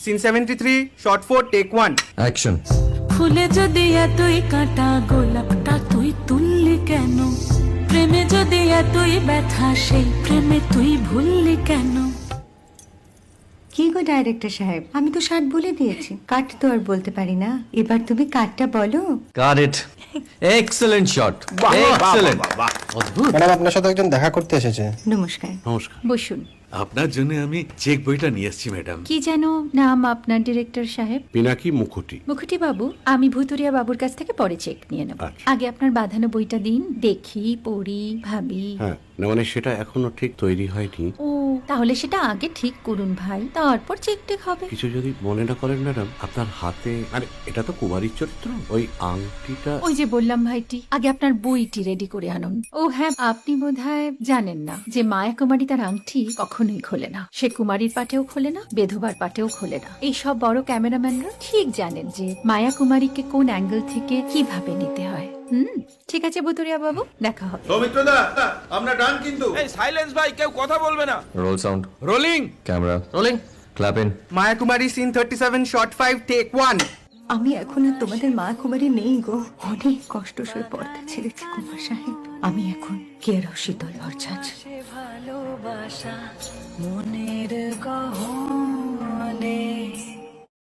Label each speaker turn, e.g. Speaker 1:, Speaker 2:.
Speaker 1: Scene 73 short 4 take 1
Speaker 2: action.
Speaker 3: ফুলে যদি এতই কাঁটা গোলাপটা তুই তুললি কেন? প্রেমে যদি এতই ব্যথা সেই প্রেমে তুই ভুললি কেন?
Speaker 4: কি গো ডাইরেক্টর সাহেব, আমি তো 60 বলে দিয়েছি, কাট তো আর বলতে পারি না, এবার তুমি কাটটা বলো।
Speaker 2: Got it. Excellent shot, excellent. অদ্ভুত।
Speaker 5: ম্যাডাম আপনার সাথে একজন দেখা করতে এসেছে।
Speaker 4: নমস্কার।
Speaker 6: নমস্কার।
Speaker 7: বসুন।
Speaker 6: আপনার জন্য আমি চেক বইটা নিয়ে এসেছি ম্যাডাম।
Speaker 7: কি যেন নাম আপনার ডিরেক্টর সাহেব?
Speaker 6: পিনাকি মুখোটি।
Speaker 7: মুখুটি বাবু, আমি ভুতুরিয়া বাবুর কাছ থেকে পরে চেক নিয়ে নেব।
Speaker 6: আচ্ছা।
Speaker 7: আগে আপনার বাঁধানো বইটা দিন, দেখি, পড়ি, ভাবি।
Speaker 6: হ্যাঁ, না মানে সেটা এখনো ঠিক তৈরি হয়নি।
Speaker 7: ও, তাহলে সেটা আগে ঠিক করুন ভাই, তারপর চেক টেক হবে।
Speaker 6: কিছু যদি মনে না করেন ম্যাডাম, আপনার হাতে, আরে এটা তো কুমারীর চরিত্র, ওই আংটিটা।
Speaker 7: ওই যে বললাম ভাইটি, আগে আপনার বইটি রেডি করে আনুন। ও হ্যাঁ, আপনি বোধহয় জানেন না যে মায়া কুমারী তার আংটি কখনোই খোলে না। সে কুমারীর পাটেও খোলে না, বেধবার পাটেও খোলে না। এই সব বড় ক্যামেরাম্যানরা ঠিক জানেন যে মায়া কুমারীকে কোন অ্যাঙ্গেল থেকে কিভাবে নিতে হয়। ঠিক আছে ভুতুরিয়া বাবু, দেখা হবে।
Speaker 8: সৌমিত্রদা, আমরা ডান কিন্তু।
Speaker 1: এই সাইলেন্স ভাই, কেউ কথা বলবে না।
Speaker 2: Roll sound,
Speaker 1: rolling.
Speaker 2: Camera rolling, clap in.
Speaker 1: Maya Kumari scene 37 shot 5 take 1
Speaker 4: আমি এখন আর তোমাদের মা কুমারী নেই গো, অনেক কষ্ট সয়ে পর্দা ছেড়েছি কুমার সাহেব। আমি এখন কেরও শীতল ভরছাছ।
Speaker 3: ভালোবাসা মনের গহনা।